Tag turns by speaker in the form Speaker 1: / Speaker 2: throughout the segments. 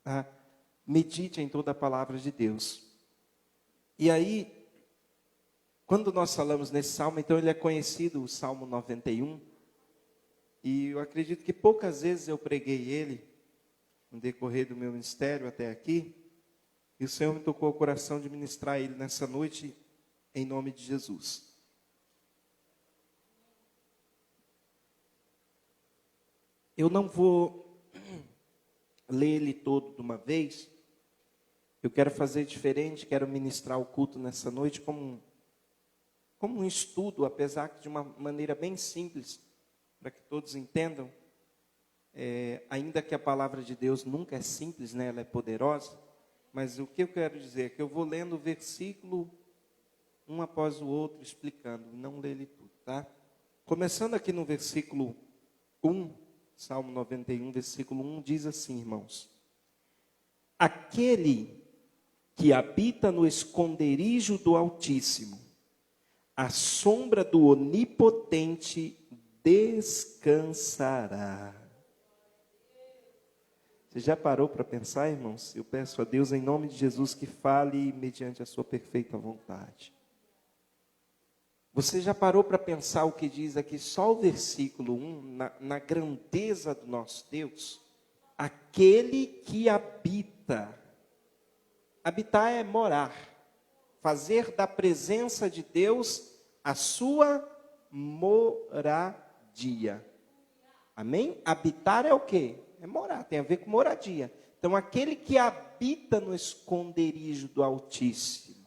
Speaker 1: Tá? Medite em toda a palavra de Deus. E aí, quando nós falamos nesse salmo, então ele é conhecido, o Salmo 91. E eu acredito que poucas vezes eu preguei ele, no decorrer do meu ministério até aqui. E o Senhor me tocou o coração de ministrar ele nessa noite, em nome de Jesus. Eu não vou ler ele todo de uma vez. Eu quero fazer diferente, quero ministrar o culto nessa noite como um estudo, apesar que de uma maneira bem simples, para que todos entendam. Ainda que a palavra de Deus nunca é simples, né? Ela é poderosa. Mas o que eu quero dizer é que eu vou lendo o versículo um após o outro, explicando, não ler ele tudo, tá? Começando aqui no versículo 1, Salmo 91, versículo 1, diz assim, irmãos: aquele que habita no esconderijo do Altíssimo, à sombra do Onipotente descansará. Você já parou para pensar, irmãos? Eu peço a Deus, em nome de Jesus, que fale mediante a sua perfeita vontade. Você já parou para pensar o que diz aqui, só o versículo 1, na grandeza do nosso Deus? Aquele que habita. Habitar é morar. Fazer da presença de Deus a sua moradia. Amém? Habitar é o quê? É morar, tem a ver com moradia. Então, aquele que habita no esconderijo do Altíssimo.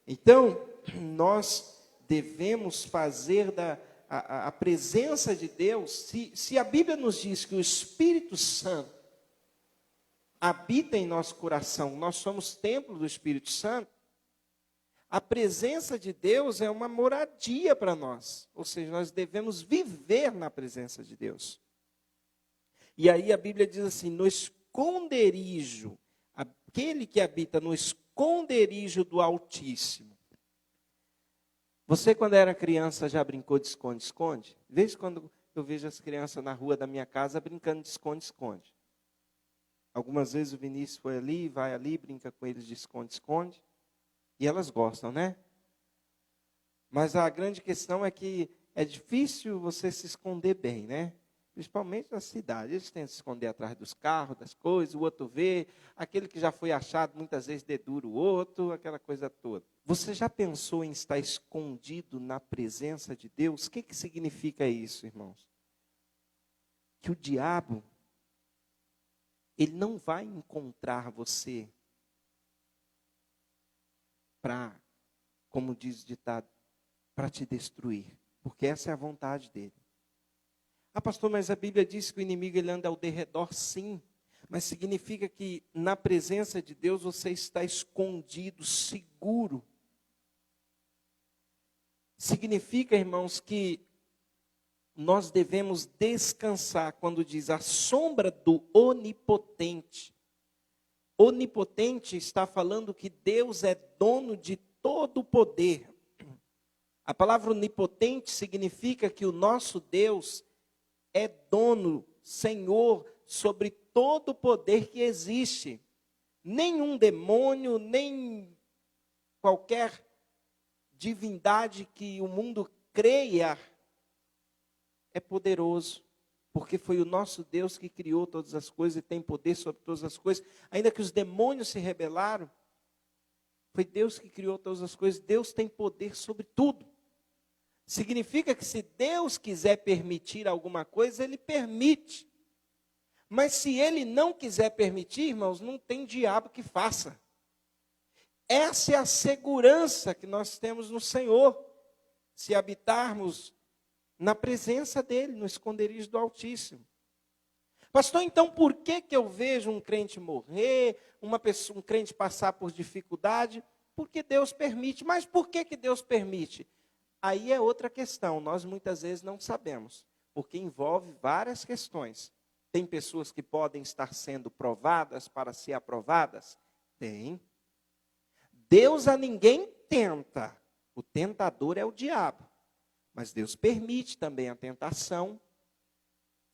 Speaker 1: Então, nós devemos fazer a presença de Deus, se a Bíblia nos diz que o Espírito Santo habita em nosso coração, nós somos templo do Espírito Santo, a presença de Deus é uma moradia para nós. Ou seja, nós devemos viver na presença de Deus. E aí a Bíblia diz assim, no esconderijo, aquele que habita no esconderijo do Altíssimo. Você, quando era criança, já brincou de esconde-esconde? De vez em quando eu vejo as crianças na rua da minha casa brincando de esconde-esconde. Algumas vezes o Vinícius foi ali, vai ali, brinca com eles de esconde-esconde. E elas gostam, né? Mas a grande questão é que é difícil você se esconder bem, né? Principalmente na cidade. Eles têm que se esconder atrás dos carros, das coisas, o outro vê. Aquele que já foi achado, muitas vezes dedura o outro, aquela coisa toda. Você já pensou em estar escondido na presença de Deus? O que significa isso, irmãos? Que o diabo, ele não vai encontrar você para, como diz o ditado, para te destruir. Porque essa é a vontade dele. Ah, pastor, mas a Bíblia diz que o inimigo ele anda ao derredor, sim. Mas significa que na presença de Deus você está escondido, seguro. Significa, irmãos, que nós devemos descansar quando diz a sombra do onipotente. Onipotente está falando que Deus é dono de todo o poder. A palavra onipotente significa que o nosso Deus é dono, Senhor, sobre todo o poder que existe. Nenhum demônio, nem qualquer divindade que o mundo creia é poderoso. Porque foi o nosso Deus que criou todas as coisas e tem poder sobre todas as coisas. Ainda que os demônios se rebelaram, foi Deus que criou todas as coisas. Deus tem poder sobre tudo. Significa que se Deus quiser permitir alguma coisa, Ele permite. Mas se Ele não quiser permitir, irmãos, não tem diabo que faça. Essa é a segurança que nós temos no Senhor, se habitarmos na presença dEle, no esconderijo do Altíssimo. Pastor, então por que eu vejo um crente morrer, um crente passar por dificuldade? Porque Deus permite. Mas por que Deus permite? Aí é outra questão, nós muitas vezes não sabemos, porque envolve várias questões. Tem pessoas que podem estar sendo provadas para ser aprovadas? Tem. Deus a ninguém tenta, o tentador é o diabo. Mas Deus permite também a tentação.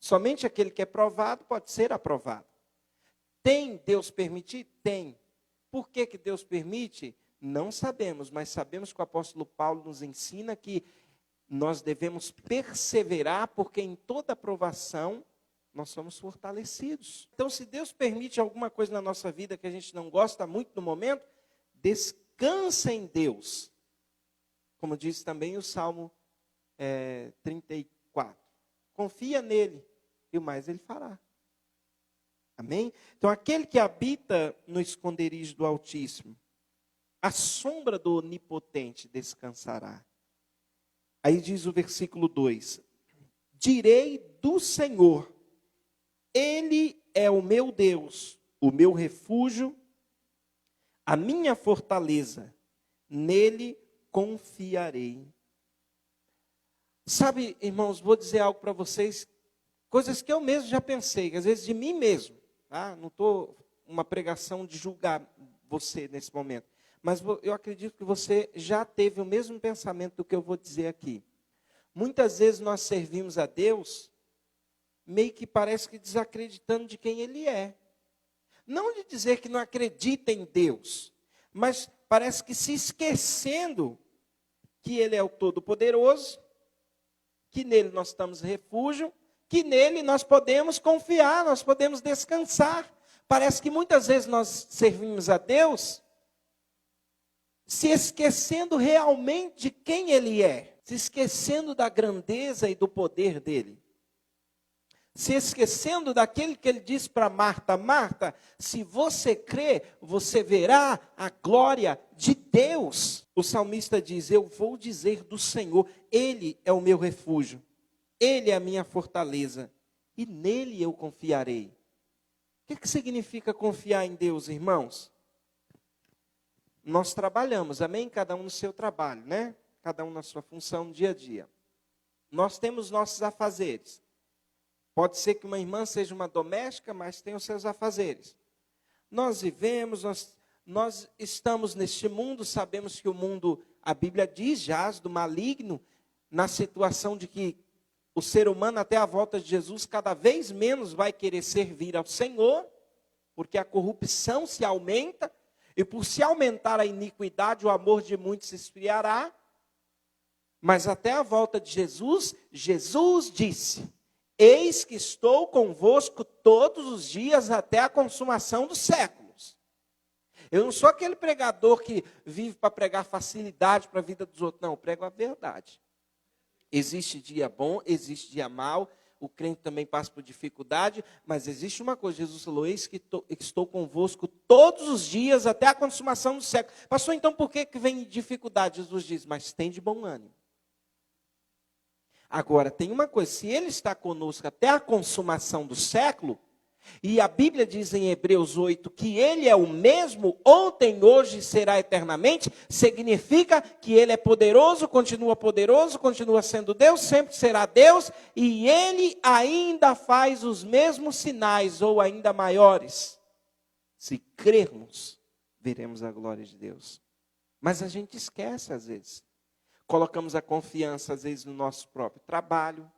Speaker 1: Somente aquele que é provado pode ser aprovado. Tem Deus permitir? Tem. Por que que Deus permite? Não sabemos, mas sabemos que o apóstolo Paulo nos ensina que nós devemos perseverar, porque em toda provação nós somos fortalecidos. Então, se Deus permite alguma coisa na nossa vida que a gente não gosta muito no momento, descansa em Deus. Como diz também o Salmo 34. Confia nele, e o mais ele fará. Amém? Então, aquele que habita no esconderijo do Altíssimo, a sombra do Onipotente descansará. Aí diz o versículo 2: direi do Senhor, Ele é o meu Deus, o meu refúgio, a minha fortaleza, nele confiarei. Sabe, irmãos, vou dizer algo para vocês, coisas que eu mesmo já pensei, às vezes de mim mesmo, tá? Não estou uma pregação de julgar você nesse momento, mas eu acredito que você já teve o mesmo pensamento do que eu vou dizer aqui. Muitas vezes nós servimos a Deus, meio que parece que desacreditando de quem Ele é. Não de dizer que não acredita em Deus, mas parece que se esquecendo que Ele é o Todo-Poderoso, que nele nós estamos refúgio, que nele nós podemos confiar, nós podemos descansar. Parece que muitas vezes nós servimos a Deus, se esquecendo realmente de quem Ele é, se esquecendo da grandeza e do poder dEle. Se esquecendo daquele que Ele disse para Marta: Marta, se você crer, você verá a glória de Deus. O salmista diz: eu vou dizer do Senhor, Ele é o meu refúgio, Ele é a minha fortaleza, e nele eu confiarei. O que significa confiar em Deus, irmãos? Nós trabalhamos, amém? Cada um no seu trabalho, né? Cada um na sua função no dia a dia. Nós temos nossos afazeres. Pode ser que uma irmã seja uma doméstica, mas tem os seus afazeres. Nós vivemos, nós estamos neste mundo, sabemos que o mundo, a Bíblia diz, jaz do maligno, na situação de que o ser humano, até a volta de Jesus, cada vez menos vai querer servir ao Senhor, porque a corrupção se aumenta, e por se aumentar a iniquidade, o amor de muitos se esfriará. Mas até a volta de Jesus, Jesus disse: eis que estou convosco todos os dias até a consumação dos séculos. Eu não sou aquele pregador que vive para pregar facilidade para a vida dos outros. Não, eu prego a verdade. Existe dia bom, existe dia mau. O crente também passa por dificuldade. Mas existe uma coisa, Jesus falou: eis que estou convosco todos os dias até a consumação dos séculos. Pastor, então por que vem dificuldade? Jesus diz: mas tem de bom ânimo. Agora, tem uma coisa, se Ele está conosco até a consumação do século, e a Bíblia diz em Hebreus 8 que Ele é o mesmo, ontem, hoje e será eternamente, significa que Ele é poderoso, continua sendo Deus, sempre será Deus, e Ele ainda faz os mesmos sinais, ou ainda maiores. Se crermos, veremos a glória de Deus. Mas a gente esquece às vezes. Colocamos a confiança, às vezes, no nosso próprio trabalho,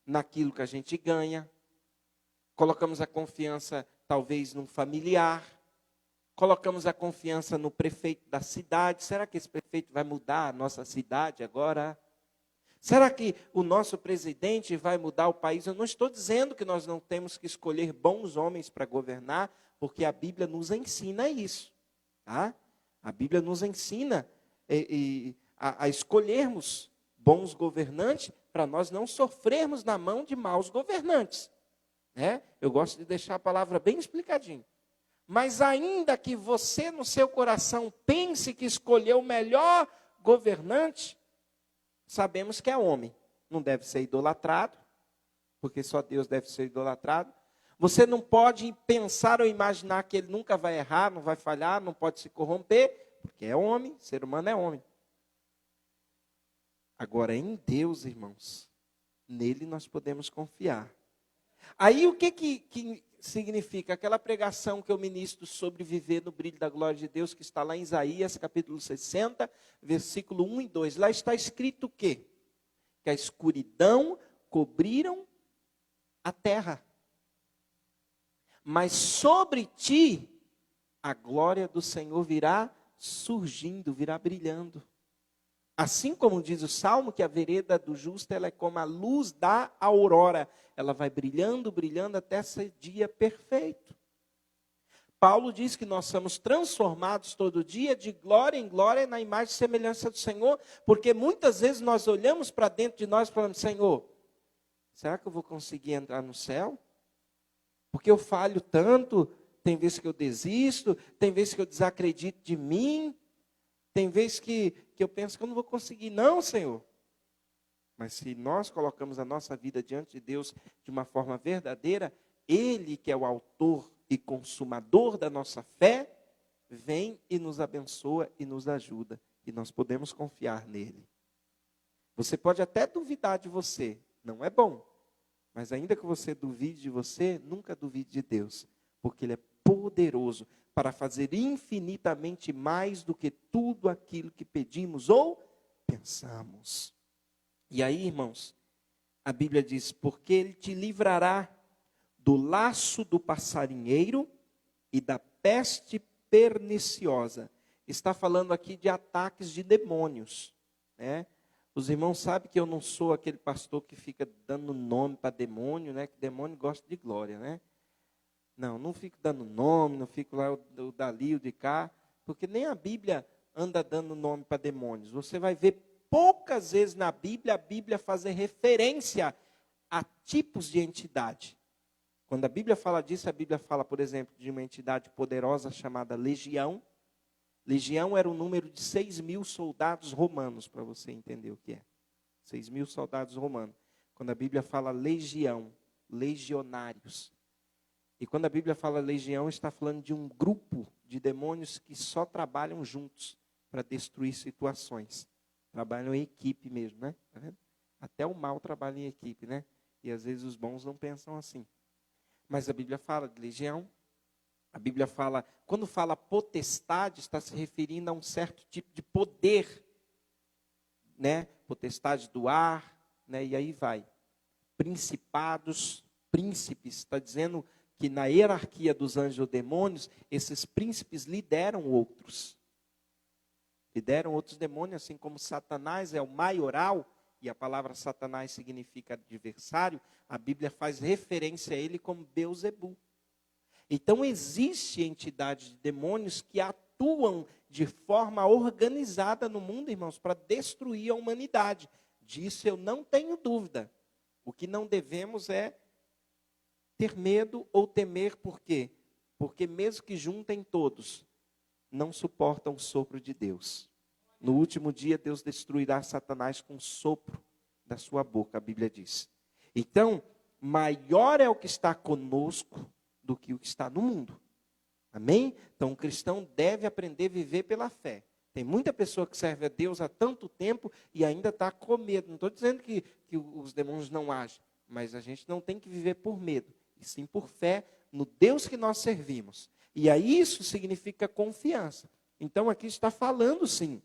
Speaker 1: naquilo que a gente ganha. Colocamos a confiança, talvez, num familiar. Colocamos a confiança no prefeito da cidade. Será que esse prefeito vai mudar a nossa cidade agora? Será que o nosso presidente vai mudar o país? Eu não estou dizendo que nós não temos que escolher bons homens para governar, porque a Bíblia nos ensina isso. Tá? A Bíblia nos ensina a escolhermos bons governantes para nós não sofrermos na mão de maus governantes. Né? Eu gosto de deixar a palavra bem explicadinha. Mas ainda que você no seu coração pense que escolheu o melhor governante, sabemos que é homem. Não deve ser idolatrado, porque só Deus deve ser idolatrado. Você não pode pensar ou imaginar que ele nunca vai errar, não vai falhar, não pode se corromper, porque é homem, ser humano é homem. Agora, em Deus, irmãos, nele nós podemos confiar. Aí, o que significa? Aquela pregação que eu ministro sobre viver no brilho da glória de Deus, que está lá em Isaías, capítulo 60, versículo 1 e 2. Lá está escrito o quê? Que a escuridão cobriram a terra. mas sobre ti a glória do Senhor virá surgindo, virá brilhando. Assim como diz o Salmo, que a vereda do justo ela é como a luz da aurora. Ela vai brilhando, brilhando até ser dia perfeito. Paulo diz que nós somos transformados todo dia de glória em glória na imagem e semelhança do Senhor, porque muitas vezes nós olhamos para dentro de nós e falamos, Senhor, será que eu vou conseguir entrar no céu? Porque eu falho tanto, tem vezes que eu desisto, tem vezes que eu desacredito de mim, tem vezes que eu penso que eu não vou conseguir, não, Senhor. Mas se nós colocamos a nossa vida diante de Deus de uma forma verdadeira, Ele que é o autor e consumador da nossa fé, vem e nos abençoa e nos ajuda. E nós podemos confiar nele. Você pode até duvidar de você, não é bom. Mas ainda que você duvide de você, nunca duvide de Deus. Porque Ele é poderoso para fazer infinitamente mais do que tudo aquilo que pedimos ou pensamos. E aí, irmãos, a Bíblia diz, porque Ele te livrará do laço do passarinheiro e da peste perniciosa. Está falando aqui de ataques de demônios, né? Os irmãos sabem que eu não sou aquele pastor que fica dando nome para demônio, né? Que demônio gosta de glória, né? Não fico dando nome, não fico lá o dali, o de cá, porque nem a Bíblia anda dando nome para demônios. Você vai ver poucas vezes na Bíblia, a Bíblia fazer referência a tipos de entidade. Quando a Bíblia fala disso, a Bíblia fala, por exemplo, de uma entidade poderosa chamada legião. Legião era o número de 6.000 soldados romanos, para você entender o que é. 6.000 soldados romanos. Quando a Bíblia fala legião, legionários. E quando a Bíblia fala legião, está falando de um grupo de demônios que só trabalham juntos para destruir situações. Trabalham em equipe mesmo, né? Tá vendo? Até o mal trabalha em equipe, né? E às vezes os bons não pensam assim. Mas a Bíblia fala de legião. A Bíblia fala, quando fala potestade, está se referindo a um certo tipo de poder, né? Potestade do ar, né? E aí vai. Principados, príncipes, está dizendo que na hierarquia dos anjos ou demônios, esses príncipes lideram outros. Lideram outros demônios, assim como Satanás é o maioral, e a palavra Satanás significa adversário, a Bíblia faz referência a ele como Beuzebu. Então existe entidade de demônios que atuam de forma organizada no mundo, irmãos, para destruir a humanidade. Disso eu não tenho dúvida. O que não devemos é ter medo ou temer, por quê? Porque mesmo que juntem todos, não suportam o sopro de Deus. No último dia, Deus destruirá Satanás com o sopro da sua boca, a Bíblia diz. Então, maior é o que está conosco do que o que está no mundo. Amém? Então, o cristão deve aprender a viver pela fé. Tem muita pessoa que serve a Deus há tanto tempo e ainda está com medo. Não estou dizendo que os demônios não agem, mas a gente não tem que viver por medo, e sim por fé no Deus que nós servimos. E aí isso significa confiança. Então aqui está falando sim,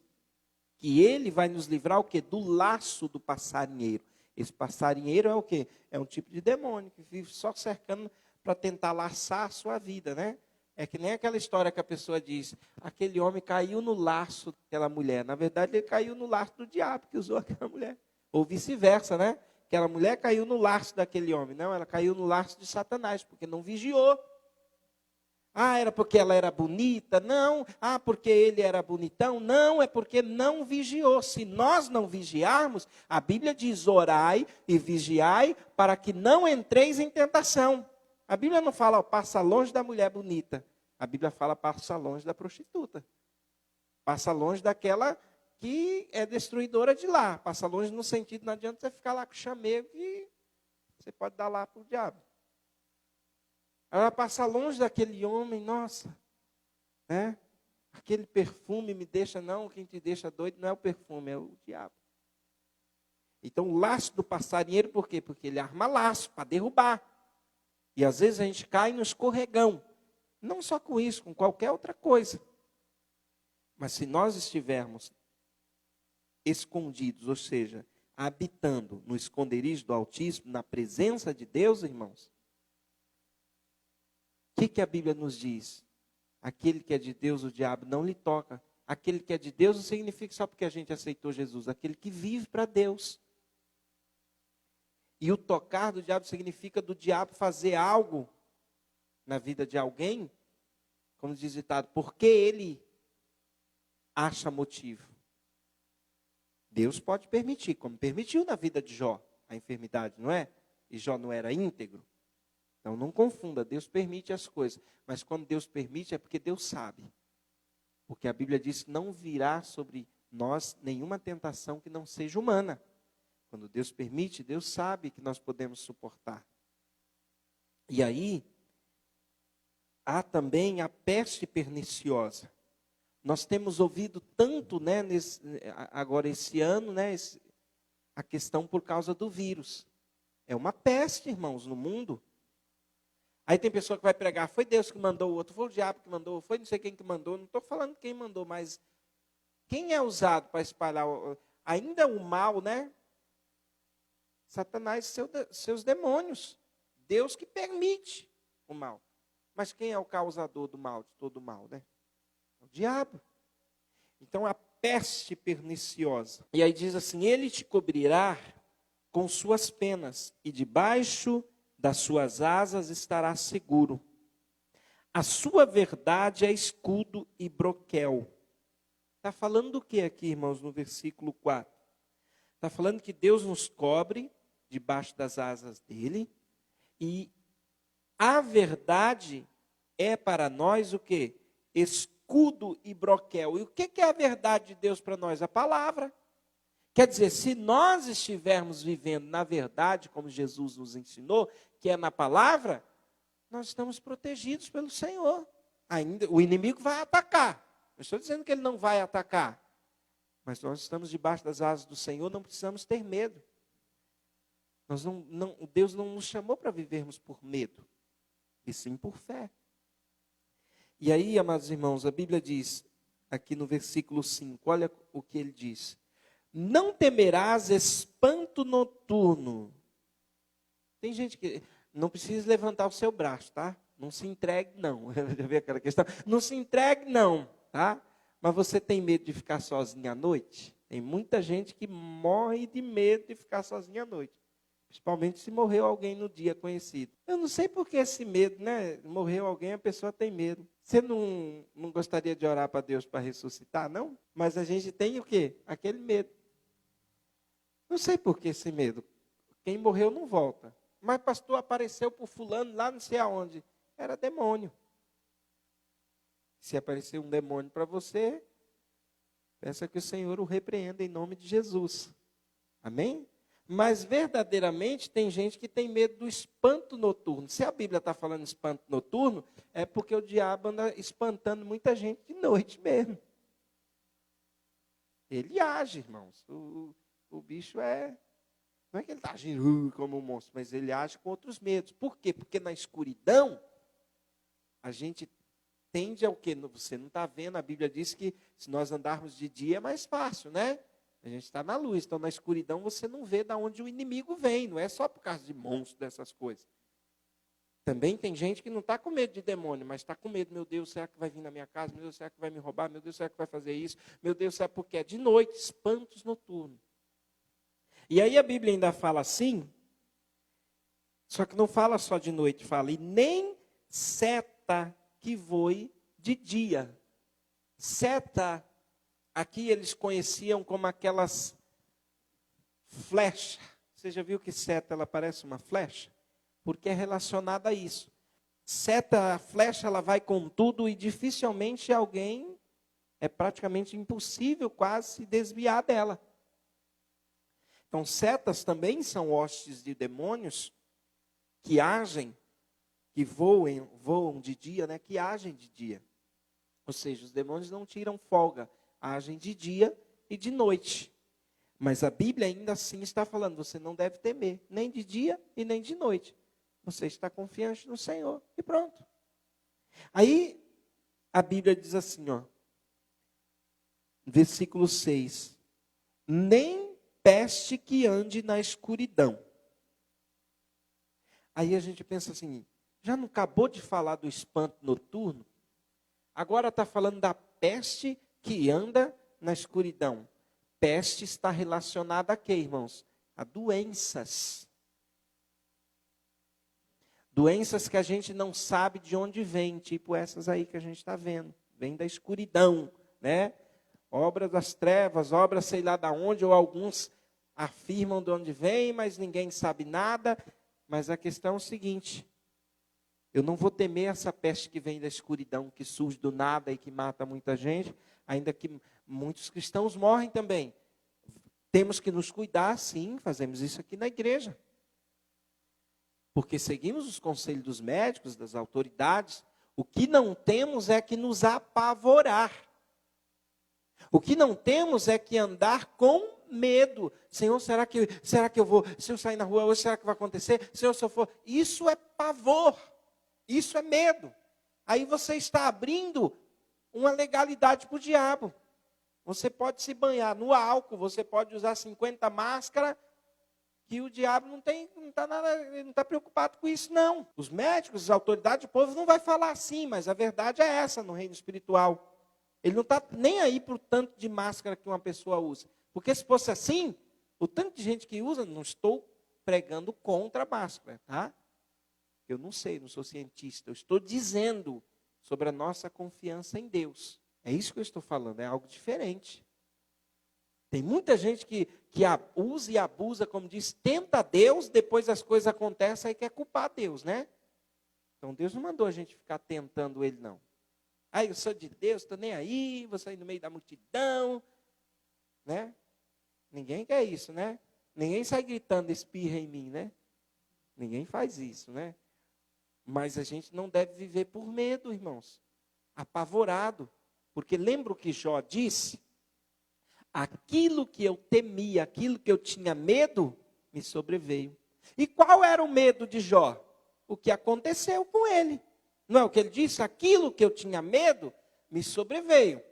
Speaker 1: que Ele vai nos livrar o quê? Do laço do passarinheiro. Esse passarinheiro é o quê? É um tipo de demônio que vive só cercando para tentar laçar a sua vida, né? É que nem aquela história que a pessoa diz, aquele homem caiu no laço daquela mulher. Na verdade, ele caiu no laço do diabo que usou aquela mulher. Ou vice-versa, né? Aquela mulher caiu no laço daquele homem. Não, ela caiu no laço de Satanás, porque não vigiou. Ah, era porque ela era bonita? Não. Ah, porque ele era bonitão? Não, é porque não vigiou. Se nós não vigiarmos, a Bíblia diz, orai e vigiai para que não entreis em tentação. A Bíblia não fala, ó, passa longe da mulher bonita. A Bíblia fala, passa longe da prostituta. Passa longe daquela que é destruidora de lá. Passa longe no sentido, não adianta você ficar lá com o chamego e você pode dar lá para o diabo. Ela passa longe daquele homem, nossa, né? Aquele perfume me deixa, não, quem te deixa doido não é o perfume, é o diabo. Então o laço do passarinheiro, por quê? Porque ele arma laço para derrubar. E às vezes a gente cai no escorregão. Não só com isso, com qualquer outra coisa. Mas se nós estivermos escondidos, ou seja, habitando no esconderijo do Altíssimo, na presença de Deus, irmãos, que a Bíblia nos diz? Aquele que é de Deus, o diabo não lhe toca. Aquele que é de Deus não significa só porque a gente aceitou Jesus. Aquele que vive para Deus. E o tocar do diabo significa do diabo fazer algo na vida de alguém, como diz o ditado, porque ele acha motivo. Deus pode permitir, como permitiu na vida de Jó, a enfermidade, não é? E Jó não era íntegro. Então não confunda, Deus permite as coisas. Mas quando Deus permite é porque Deus sabe. Porque a Bíblia diz que não virá sobre nós nenhuma tentação que não seja humana. Quando Deus permite, Deus sabe que nós podemos suportar. E aí, há também a peste perniciosa. Nós temos ouvido tanto, né, agora esse ano, né, a questão por causa do vírus. É uma peste, irmãos, no mundo. Aí tem pessoa que vai pregar, foi Deus que mandou, o outro foi o diabo que mandou, foi não sei quem que mandou. Não estou falando quem mandou, mas quem é usado para espalhar ainda o mal, né? Satanás e seus demônios. Deus que permite o mal. Mas quem é o causador do mal, de todo o mal, né? O diabo. Então a peste perniciosa. E aí diz assim, ele te cobrirá com suas penas, e debaixo das suas asas estará seguro. A sua verdade é escudo e broquel. Está falando do que aqui, irmãos, no versículo 4? Está falando que Deus nos cobre debaixo das asas dele, e a verdade é para nós o quê? Escudo e broquel. E o que é a verdade de Deus para nós? A palavra. Quer dizer, se nós estivermos vivendo na verdade, como Jesus nos ensinou, que é na palavra, nós estamos protegidos pelo Senhor. Ainda, o inimigo vai atacar. Não estou dizendo que ele não vai atacar. Mas nós estamos debaixo das asas do Senhor, não precisamos ter medo. Deus não nos chamou para vivermos por medo, e sim por fé. E aí, amados irmãos, a Bíblia diz, aqui no versículo 5, olha o que ele diz. Não temerás espanto noturno. Tem gente que não precisa levantar o seu braço, tá? Não se entregue, não. Já vi aquela questão. Não se entregue, não, tá? Mas você tem medo de ficar sozinho à noite? Tem muita gente que morre de medo de ficar sozinho à noite. Principalmente se morreu alguém no dia conhecido. Eu não sei por que esse medo, né? Morreu alguém, a pessoa tem medo. Você não gostaria de orar para Deus para ressuscitar, não? Mas a gente tem o quê? Aquele medo. Não sei por que esse medo. Quem morreu não volta. Mas pastor, apareceu por fulano lá não sei aonde. Era demônio. Se aparecer um demônio para você, peça que o Senhor o repreenda em nome de Jesus. Amém? Mas verdadeiramente tem gente que tem medo do espanto noturno. Se a Bíblia está falando espanto noturno, é porque o diabo anda espantando muita gente de noite mesmo. Ele age, irmãos. O bicho não é que ele está agindo como um monstro, mas ele age com outros medos. Por quê? Porque na escuridão, a gente tende ao quê? Você não está vendo, a Bíblia diz que se nós andarmos de dia é mais fácil, né? A gente está na luz, então na escuridão você não vê de onde o inimigo vem, não é só por causa de monstros, dessas coisas. Também tem gente que não está com medo de demônio, mas está com medo, meu Deus, será que vai vir na minha casa? Meu Deus, será que vai me roubar? Meu Deus, será que vai fazer isso? Meu Deus, será porque é de noite, espantos noturnos. E aí a Bíblia ainda fala assim, só que não fala só de noite, fala, e nem seta que voe de dia. Seta, aqui eles conheciam como aquelas flechas. Você já viu que seta, ela parece uma flecha? Porque é relacionada a isso. Seta, a flecha, ela vai com tudo e dificilmente alguém, é praticamente impossível quase se desviar dela. Então, setas também são hostes de demônios que agem, que voam de dia, né? Que agem de dia. Ou seja, os demônios não tiram folga, agem de dia e de noite. Mas a Bíblia ainda assim está falando, você não deve temer, nem de dia e nem de noite. Você está confiante no Senhor e pronto. Aí a Bíblia diz assim, ó, versículo 6, nem peste que ande na escuridão. Aí a gente pensa assim, Já não acabou de falar do espanto noturno? Agora está falando da peste que anda na escuridão. Peste está relacionada a quê, irmãos? A doenças. Doenças que a gente não sabe de onde vem, tipo essas aí que a gente está vendo. Vem da escuridão, né? Obra das trevas, obra sei lá de onde, ou alguns afirmam de onde vem, mas ninguém sabe nada. Mas a questão é o seguinte: eu não vou temer essa peste que vem da escuridão, que surge do nada e que mata muita gente, ainda que muitos cristãos morrem também. Temos que nos cuidar, sim, fazemos isso aqui na igreja. Porque seguimos os conselhos dos médicos, das autoridades. O que não temos é que nos apavorar. O que não temos é que andar com medo. Senhor, será que eu vou, se eu sair na rua hoje, será que vai acontecer? Senhor, se eu for... Isso é pavor. Isso é medo. Aí você está abrindo uma legalidade para o diabo. Você pode se banhar no álcool, você pode usar 50 máscaras, que o diabo não está preocupado com isso, não. Os médicos, as autoridades, o povo não vai falar assim, mas a verdade é essa no reino espiritual. Ele não está nem aí para o tanto de máscara que uma pessoa usa. Porque se fosse assim, o tanto de gente que usa, não estou pregando contra a máscara, tá? Eu não sei, não sou cientista. Eu estou dizendo sobre a nossa confiança em Deus. É isso que eu estou falando, é algo diferente. Tem muita gente que usa e abusa, como diz, tenta Deus, depois as coisas acontecem e quer culpar Deus, né? Então Deus não mandou a gente ficar tentando Ele, não. Ah, eu sou de Deus, estou nem aí, vou sair no meio da multidão, né? Ninguém quer isso, né? Ninguém sai gritando, espirra em mim, né? Ninguém faz isso, né? Mas a gente não deve viver por medo, irmãos. Apavorado. Porque lembra o que Jó disse? Aquilo que eu temia, aquilo que eu tinha medo, me sobreveio. E qual era o medo de Jó? O que aconteceu com ele. Não é o que ele disse? Aquilo que eu tinha medo, me sobreveio.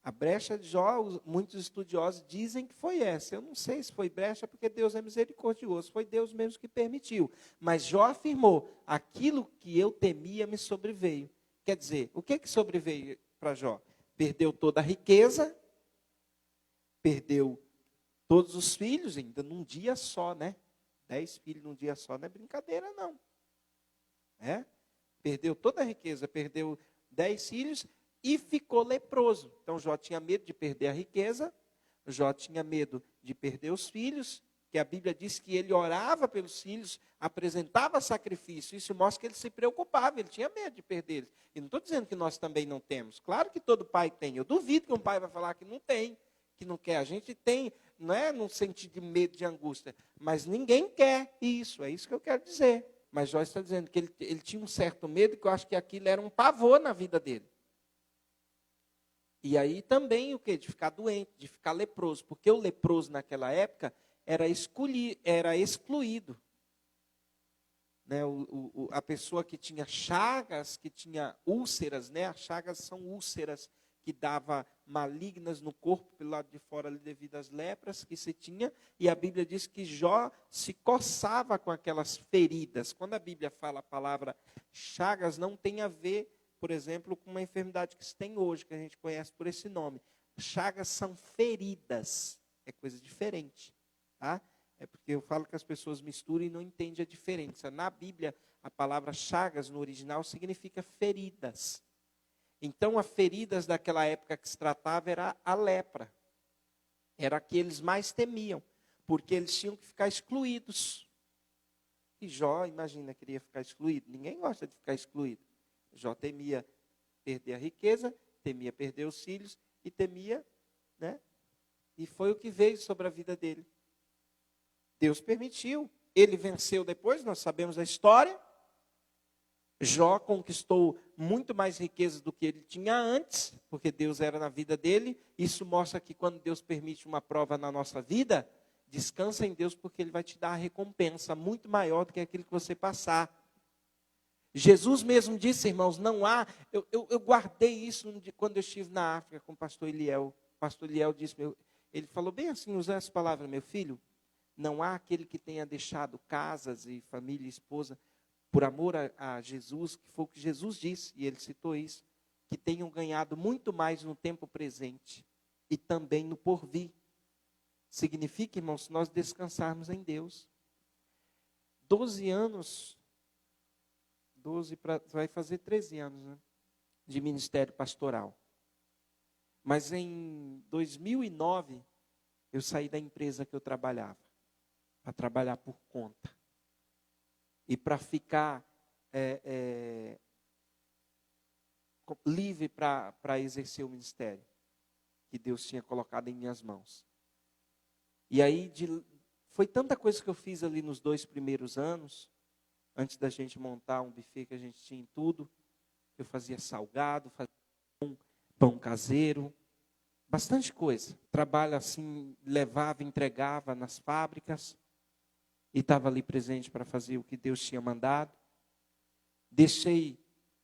Speaker 1: A brecha de Jó, muitos estudiosos dizem que foi essa. Eu não sei se foi brecha, porque Deus é misericordioso. Foi Deus mesmo que permitiu. Mas Jó afirmou, aquilo que eu temia me sobreveio. Quer dizer, o que sobreveio para Jó? Perdeu toda a riqueza, perdeu todos os filhos, ainda num dia só, né? 10 filhos num dia só, não é brincadeira, não. É? Perdeu toda a riqueza, perdeu 10 filhos e ficou leproso. Então Jó tinha medo de perder a riqueza, Jó tinha medo de perder os filhos, que a Bíblia diz que ele orava pelos filhos, apresentava sacrifício. Isso mostra que ele se preocupava, ele tinha medo de perder eles. E não estou dizendo que nós também não temos. Claro que todo pai tem. Eu duvido que um pai vai falar que não tem, que não quer. A gente tem, não é no sentido de medo, de angústia. Mas ninguém quer isso, é isso que eu quero dizer. Mas Jó está dizendo que ele tinha um certo medo, que eu acho que aquilo era um pavor na vida dele. E aí também o quê? De ficar doente, de ficar leproso. Porque o leproso naquela época era excluído. Né? A pessoa que tinha chagas, que tinha úlceras, né? As chagas são úlceras que dava malignas no corpo pelo lado de fora ali, devido às lepras que se tinha. E a Bíblia diz que Jó se coçava com aquelas feridas. Quando a Bíblia fala a palavra chagas, não tem a ver, por exemplo, com uma enfermidade que se tem hoje, que a gente conhece por esse nome. Chagas são feridas, é coisa diferente, tá? É porque eu falo que as pessoas misturam e não entendem a diferença. Na Bíblia, a palavra chagas, no original, significa feridas. Então, as feridas daquela época que se tratava era a lepra. Era a que eles mais temiam, porque eles tinham que ficar excluídos. E Jó, imagina, queria ficar excluído. Ninguém gosta de ficar excluído. Jó temia perder a riqueza, temia perder os filhos e temia, né? E foi o que veio sobre a vida dele. Deus permitiu. Ele venceu depois, nós sabemos a história. Jó conquistou muito mais riquezas do que ele tinha antes, porque Deus era na vida dele. Isso mostra que quando Deus permite uma prova na nossa vida, descansa em Deus, porque Ele vai te dar a recompensa muito maior do que aquilo que você passar. Jesus mesmo disse, irmãos, não há... Eu guardei isso quando eu estive na África com o pastor Eliel. O pastor Eliel disse, ele falou bem assim, usando essa palavra, meu filho, não há aquele que tenha deixado casas e família e esposa por amor a Jesus, que foi o que Jesus disse, e ele citou isso, que tenham ganhado muito mais no tempo presente e também no porvir. Significa, irmãos, nós descansarmos em Deus. 12 anos, vai fazer 13 anos, né, de ministério pastoral. Mas em 2009, eu saí da empresa que eu trabalhava, para trabalhar por conta. E para ficar livre para exercer o ministério que Deus tinha colocado em minhas mãos. E aí, foi tanta coisa que eu fiz ali nos 2 primeiros anos, antes da gente montar um buffet que a gente tinha em tudo. Eu fazia salgado, fazia pão caseiro, bastante coisa. Trabalho assim, levava, entregava nas fábricas. E estava ali presente para fazer o que Deus tinha mandado. Deixei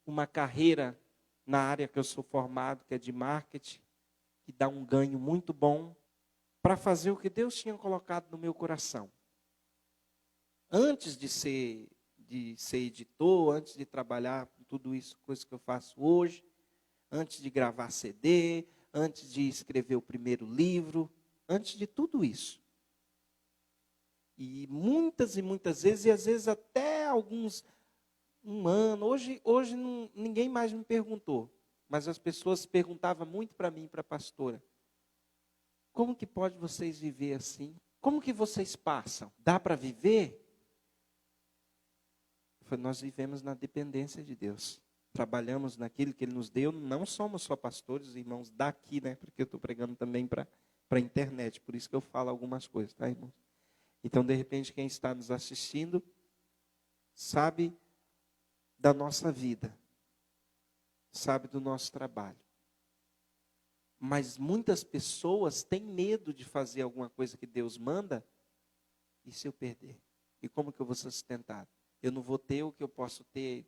Speaker 1: uma carreira na área que eu sou formado, que é de marketing, que dá um ganho muito bom, para fazer o que Deus tinha colocado no meu coração. Antes de ser editor, antes de trabalhar com tudo isso, coisa que eu faço hoje, antes de gravar CD, antes de escrever o primeiro livro, antes de tudo isso. E muitas vezes, e às vezes até um ano, hoje ninguém mais me perguntou, mas as pessoas perguntavam muito para mim, para a pastora, como que pode vocês viver assim? Como que vocês passam? Dá para viver? Eu falei, nós vivemos na dependência de Deus. Trabalhamos naquilo que Ele nos deu, não somos só pastores, irmãos, daqui, né? Porque eu estou pregando também para a internet, por isso que eu falo algumas coisas, tá, irmãos? Então, de repente, quem está nos assistindo sabe da nossa vida, sabe do nosso trabalho. Mas muitas pessoas têm medo de fazer alguma coisa que Deus manda, e se eu perder? E como que eu vou ser sustentado? Eu não vou ter o que eu posso ter?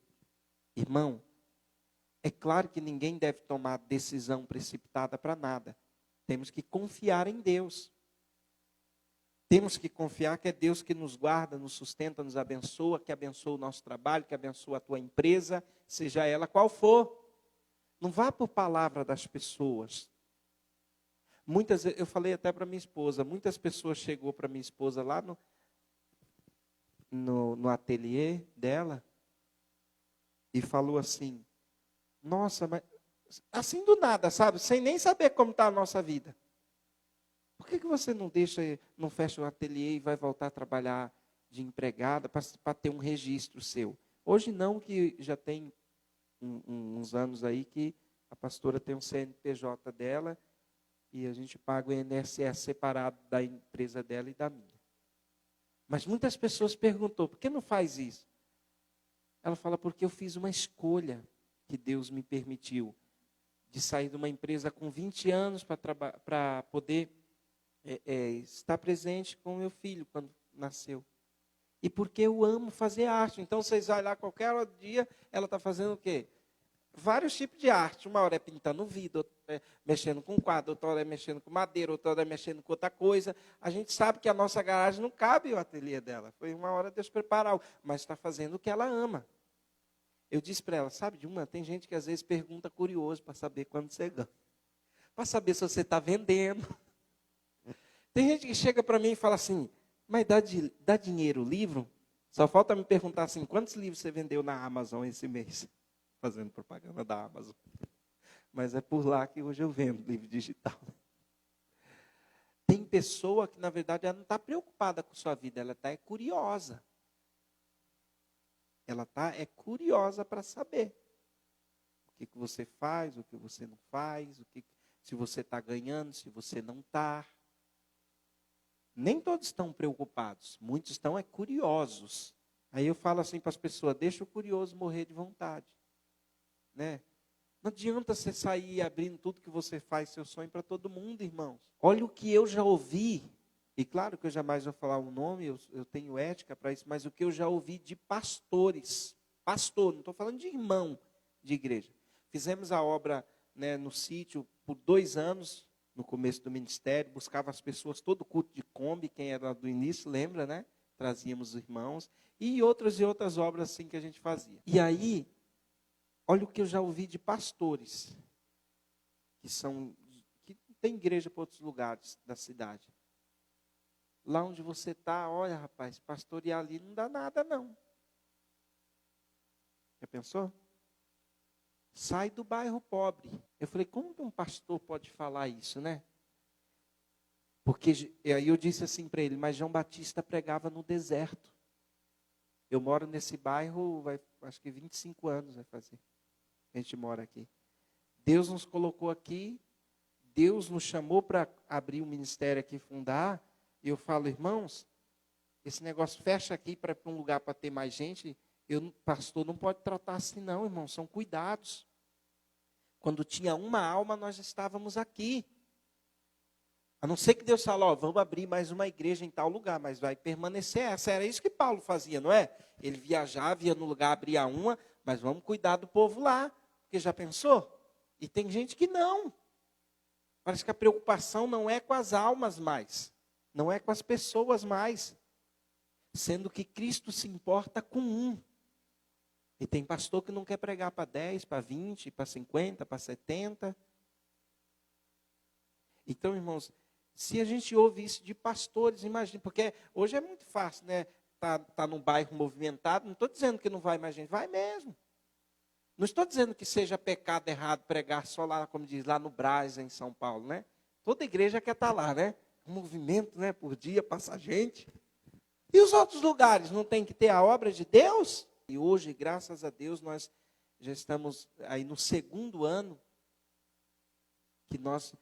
Speaker 1: Irmão, é claro que ninguém deve tomar decisão precipitada para nada. Temos que confiar em Deus. Temos que confiar que é Deus que nos guarda, nos sustenta, nos abençoa, que abençoa o nosso trabalho, que abençoa a tua empresa, seja ela qual for. Não vá por palavra das pessoas. Eu falei até para minha esposa, muitas pessoas chegou para minha esposa lá no ateliê dela e falou assim, nossa, mas assim do nada, sabe? Sem nem saber como está a nossa vida. Por que você não fecha o ateliê e vai voltar a trabalhar de empregada para ter um registro seu? Hoje não, que já tem uns anos aí que a pastora tem um CNPJ dela e a gente paga o INSS separado da empresa dela e da minha. Mas muitas pessoas perguntam, por que não faz isso? Ela fala, porque eu fiz uma escolha que Deus me permitiu de sair de uma empresa com 20 anos para poder estar presente com o meu filho quando nasceu. E porque eu amo fazer arte. Então, vocês vão lá, qualquer hora do dia, ela está fazendo o quê? Vários tipos de arte. Uma hora é pintando vidro, outra é mexendo com quadro, outra hora é mexendo com madeira, outra hora é mexendo com outra coisa. A gente sabe que a nossa garagem não cabe o ateliê dela. Foi uma hora Deus preparar, mas está fazendo o que ela ama. Eu disse para ela, sabe de uma? Tem gente que às vezes pergunta curioso para saber quando você ganha. Para saber se você está vendendo. Tem gente que chega para mim e fala assim, mas dá dinheiro o livro? Só falta me perguntar assim, quantos livros você vendeu na Amazon esse mês? Fazendo propaganda da Amazon. Mas é por lá que hoje eu vendo livro digital. Tem pessoa que, na verdade, ela não está preocupada com sua vida, ela está curiosa. Ela está curiosa para saber o que você faz, o que você não faz, se você está ganhando, se você não está. Nem todos estão preocupados, muitos estão curiosos. Aí eu falo assim para as pessoas, deixa o curioso morrer de vontade. Né? Não adianta você sair abrindo tudo que você faz, seu sonho, para todo mundo, irmãos. Olha o que eu já ouvi, e claro que eu jamais vou falar o nome, eu tenho ética para isso, mas o que eu já ouvi de pastores, pastor, não estou falando de irmão de igreja. Fizemos a obra, né, no sítio por 2 anos, no começo do ministério, buscava as pessoas, todo culto de Kombi, quem era do início, lembra, né? trazíamos os irmãos, e outras obras assim que a gente fazia. E aí, olha o que eu já ouvi de pastores, que tem igreja para outros lugares da cidade. Lá onde você está, olha rapaz, pastorear ali não dá nada não. Já pensou? Sai do bairro pobre. Eu falei, como que um pastor pode falar isso, né? Porque aí eu disse assim para ele, mas João Batista pregava no deserto. Eu moro nesse bairro, acho que 25 anos vai fazer. A gente mora aqui. Deus nos colocou aqui, Deus nos chamou para abrir um ministério aqui, fundar. E eu falo, irmãos, esse negócio fecha aqui para um lugar para ter mais gente. Pastor não pode tratar assim não, irmão, são cuidados. Quando tinha uma alma, nós estávamos aqui. A não ser que Deus fale, vamos abrir mais uma igreja em tal lugar, mas vai permanecer essa. Era isso que Paulo fazia, não é? Ele viajava, ia no lugar, abria uma, mas vamos cuidar do povo lá. Porque já pensou? E tem gente que não. Parece que a preocupação não é com as almas mais. Não é com as pessoas mais. Sendo que Cristo se importa com um. E tem pastor que não quer pregar para 10, para 20, para 50, para 70. Então, irmãos, se a gente ouve isso de pastores, imagine, porque hoje é muito fácil, né? Tá num bairro movimentado, não estou dizendo que não vai mais gente, vai mesmo. Não estou dizendo que seja pecado errado pregar só lá, como diz, lá no Brás, em São Paulo, né? Toda igreja quer estar lá, né? Um movimento, né? Por dia, passa gente. E os outros lugares, não tem que ter a obra de Deus? E hoje, graças a Deus, nós já estamos aí no 2º ano que nós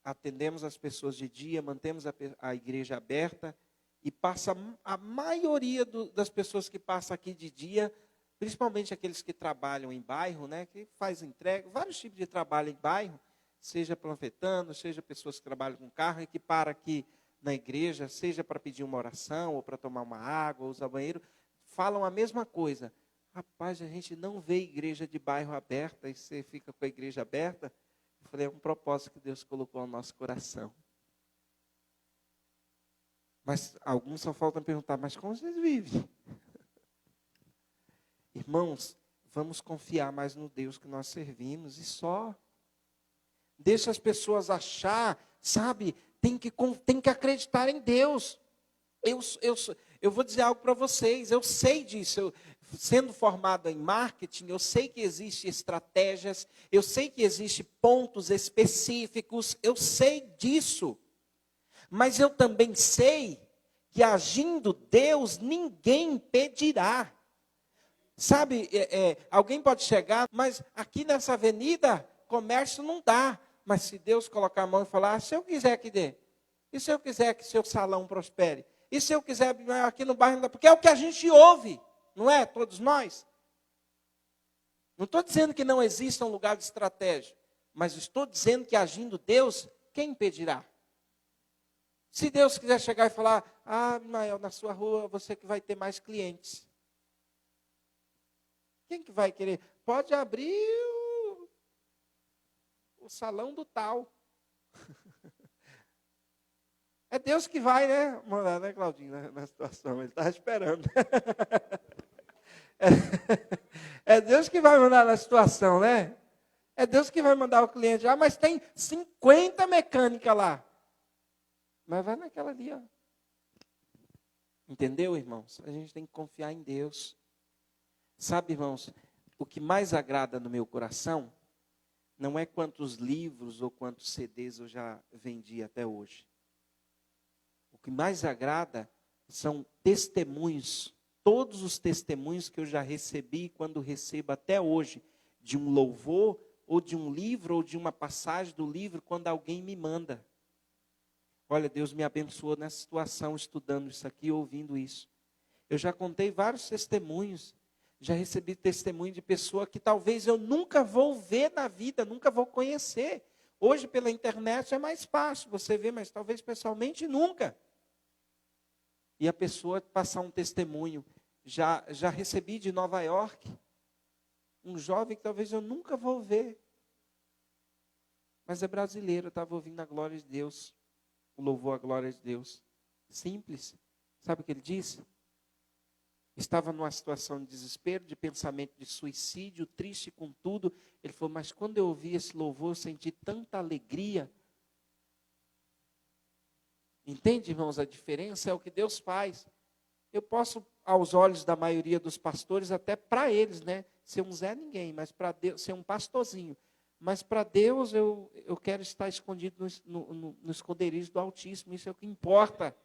Speaker 1: atendemos as pessoas de dia, mantemos a igreja aberta e passa a maioria das pessoas que passam aqui de dia, principalmente aqueles que trabalham em bairro, né, que faz entrega, vários tipos de trabalho em bairro, seja panfletando, seja pessoas que trabalham com carro e que param aqui na igreja, seja para pedir uma oração, ou para tomar uma água, ou usar banheiro, falam a mesma coisa. Rapaz, a gente não vê igreja de bairro aberta, e você fica com a igreja aberta. Eu falei, é um propósito que Deus colocou no nosso coração. Mas alguns só faltam perguntar, mas como vocês vivem? Irmãos, vamos confiar mais no Deus que nós servimos e só. Deixa as pessoas achar, sabe? Tem que acreditar em Deus. Eu vou dizer algo para vocês, eu sei disso. Sendo formado em marketing, eu sei que existem estratégias, eu sei que existem pontos específicos, eu sei disso. Mas eu também sei que agindo Deus, ninguém impedirá. Sabe, alguém pode chegar, mas aqui nessa avenida, comércio não dá. Mas se Deus colocar a mão e falar, se eu quiser que dê. E se eu quiser que seu salão prospere? E se eu quiser aqui no bairro, porque é o que a gente ouve, não é? Todos nós. Não estou dizendo que não exista um lugar de estratégia, mas estou dizendo que agindo Deus, quem impedirá? Se Deus quiser chegar e falar, Mael, na sua rua você que vai ter mais clientes. Quem que vai querer? Pode abrir o salão do tal. É Deus que vai, né? Mandar, né, Claudinho, na situação. Ele estava esperando. É Deus que vai mandar na situação, né? É Deus que vai mandar o cliente. Mas tem 50 mecânicas lá. Mas vai naquela ali, ó. Entendeu, irmãos? A gente tem que confiar em Deus. Sabe, irmãos, o que mais agrada no meu coração não é quantos livros ou quantos CDs eu já vendi até hoje. O que mais agrada são testemunhos, todos os testemunhos que eu já recebi, quando recebo até hoje, de um louvor, ou de um livro, ou de uma passagem do livro, quando alguém me manda. Olha, Deus me abençoou nessa situação, estudando isso aqui, ouvindo isso. Eu já contei vários testemunhos, já recebi testemunho de pessoa que talvez eu nunca vou ver na vida, nunca vou conhecer. Hoje, pela internet, é mais fácil você ver, mas talvez pessoalmente nunca. E a pessoa passar um testemunho. Já recebi de Nova York, um jovem que talvez eu nunca vou ver. Mas é brasileiro, eu estava ouvindo a glória de Deus. O louvor à glória de Deus. Simples. Sabe o que ele disse? Estava numa situação de desespero, de pensamento de suicídio, triste com tudo. Ele falou, mas quando eu ouvi esse louvor, eu senti tanta alegria. Entende, irmãos, a diferença é o que Deus faz. Eu posso, aos olhos da maioria dos pastores, até para eles, né, ser um Zé Ninguém, mas para Deus, ser um pastorzinho. Mas para Deus, eu quero estar escondido no esconderijo do Altíssimo, isso é o que importa.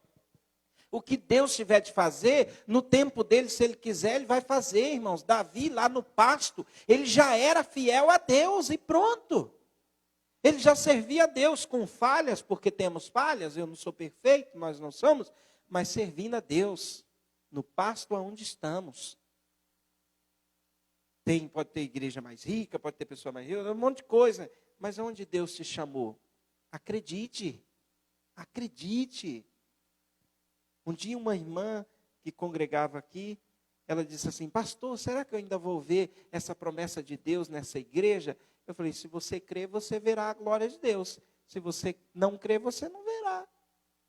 Speaker 1: O que Deus tiver de fazer, no tempo dele, se ele quiser, ele vai fazer, irmãos. Davi, lá no pasto, ele já era fiel a Deus e pronto. Ele já servia a Deus com falhas, porque temos falhas, eu não sou perfeito, nós não somos, mas servindo a Deus, no pasto aonde estamos. Pode ter igreja mais rica, pode ter pessoa mais rica, um monte de coisa, mas onde Deus te chamou? Acredite, acredite. Um dia uma irmã que congregava aqui, ela disse assim, pastor, será que eu ainda vou ver essa promessa de Deus nessa igreja? Eu falei, se você crer, você verá a glória de Deus. Se você não crer, você não verá.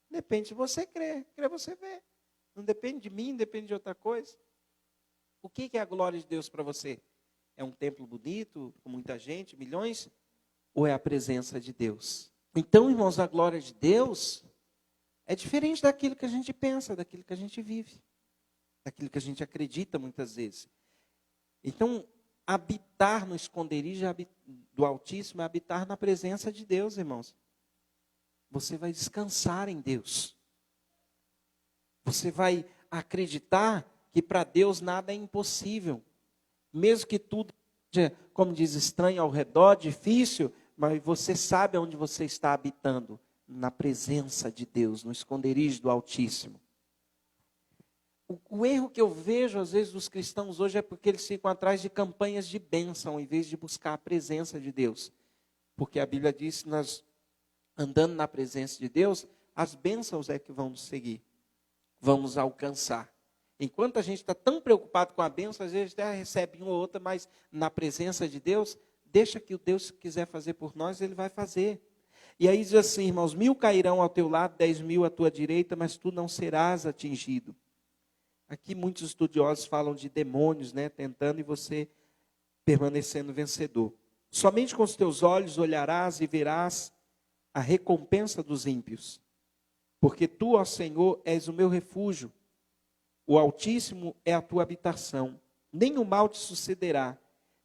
Speaker 1: Depende de você crer, crer você vê. Não depende de mim, depende de outra coisa. O que é a glória de Deus para você? É um templo bonito, com muita gente, milhões? Ou é a presença de Deus? Então, irmãos, a glória de Deus é diferente daquilo que a gente pensa, daquilo que a gente vive, daquilo que a gente acredita muitas vezes. Então, habitar no esconderijo do Altíssimo é habitar na presença de Deus, irmãos. Você vai descansar em Deus. Você vai acreditar que para Deus nada é impossível. Mesmo que tudo seja, como diz, estranho ao redor, difícil, mas você sabe onde você está habitando. Na presença de Deus, no esconderijo do Altíssimo. O erro que eu vejo, às vezes, dos cristãos hoje é porque eles ficam atrás de campanhas de bênção, em vez de buscar a presença de Deus. Porque a Bíblia diz que nós, andando na presença de Deus, as bênçãos é que vão nos seguir, vão nos alcançar. Enquanto a gente está tão preocupado com a bênção, às vezes até recebe uma ou outra, mas na presença de Deus, deixa que o Deus quiser fazer por nós, Ele vai fazer. E aí diz assim, irmãos, 1000 cairão ao teu lado, 10.000 à tua direita, mas tu não serás atingido. Aqui muitos estudiosos falam de demônios, né, tentando e você permanecendo vencedor. Somente com os teus olhos olharás e verás a recompensa dos ímpios. Porque tu, ó Senhor, és o meu refúgio. O Altíssimo é a tua habitação. Nem o mal te sucederá,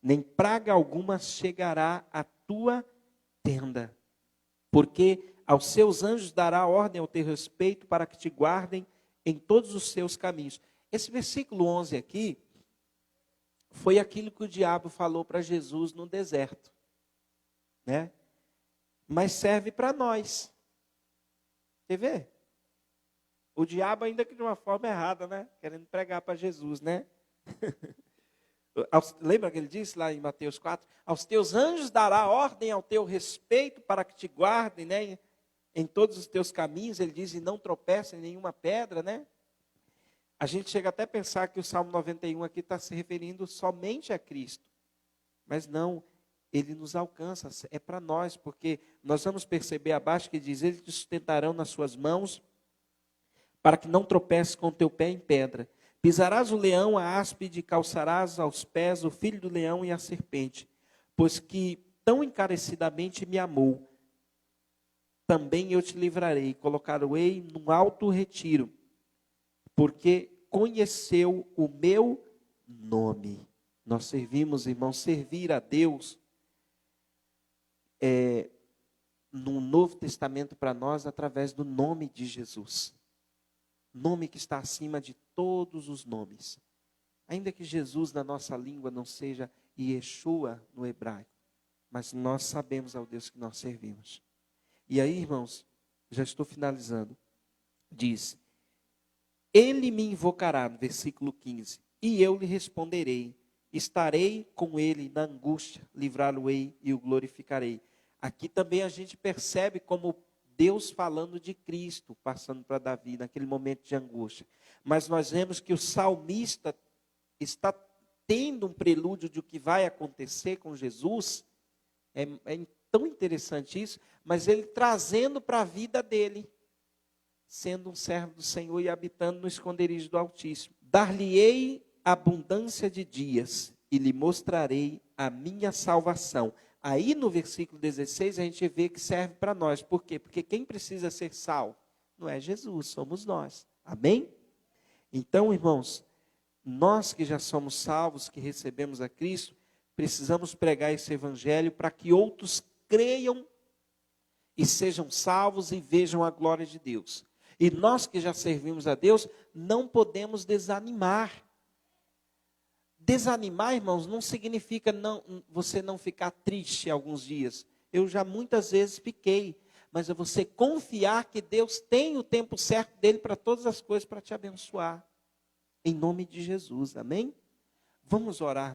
Speaker 1: nem praga alguma chegará à tua tenda. Porque aos seus anjos dará ordem ao teu respeito para que te guardem em todos os seus caminhos. Esse versículo 11 aqui foi aquilo que o diabo falou para Jesus no deserto, né? Mas serve para nós. Quer ver? O diabo ainda que de uma forma errada, né? Querendo pregar para Jesus, né? Lembra que ele disse lá em Mateus 4? Aos teus anjos dará ordem ao teu respeito para que te guardem, né? Em todos os teus caminhos, ele diz, e não tropeça em nenhuma pedra, né? A gente chega até a pensar que o Salmo 91 aqui está se referindo somente a Cristo. Mas não, ele nos alcança, é para nós, porque nós vamos perceber abaixo que diz, eles te sustentarão nas suas mãos, para que não tropeces com o teu pé em pedra. Pisarás o leão, a áspide, calçarás aos pés o filho do leão e a serpente. Pois que tão encarecidamente me amou, também eu te livrarei, colocar-o-ei num alto retiro, porque conheceu o meu nome. Nós servimos, irmãos, servir a Deus no Novo Testamento para nós através do nome de Jesus. Nome que está acima de todos os nomes. Ainda que Jesus na nossa língua não seja Yeshua no hebraico, mas nós sabemos ao Deus que nós servimos. E aí, irmãos, já estou finalizando. Diz, ele me invocará, no versículo 15, e eu lhe responderei. Estarei com ele na angústia, livrá-lo-ei e o glorificarei. Aqui também a gente percebe como Deus falando de Cristo, passando para Davi, naquele momento de angústia. Mas nós vemos que o salmista está tendo um prelúdio de o que vai acontecer com Jesus. É tão interessante isso, mas ele trazendo para a vida dele. sendo um servo do Senhor e habitando no esconderijo do Altíssimo. Dar-lhe-ei abundância de dias e lhe mostrarei a minha salvação. Aí no versículo 16 a gente vê que serve para nós. Por quê? Porque quem precisa ser salvo não é Jesus, somos nós. Amém? Então, irmãos, nós que já somos salvos, que recebemos a Cristo, precisamos pregar esse evangelho para que outros creiam e sejam salvos e vejam a glória de Deus. E nós que já servimos a Deus, não podemos desanimar. Desanimar, irmãos, não significa você não ficar triste alguns dias. Eu já muitas vezes fiquei. Mas é você confiar que Deus tem o tempo certo dele para todas as coisas para te abençoar. Em nome de Jesus, amém? Vamos orar.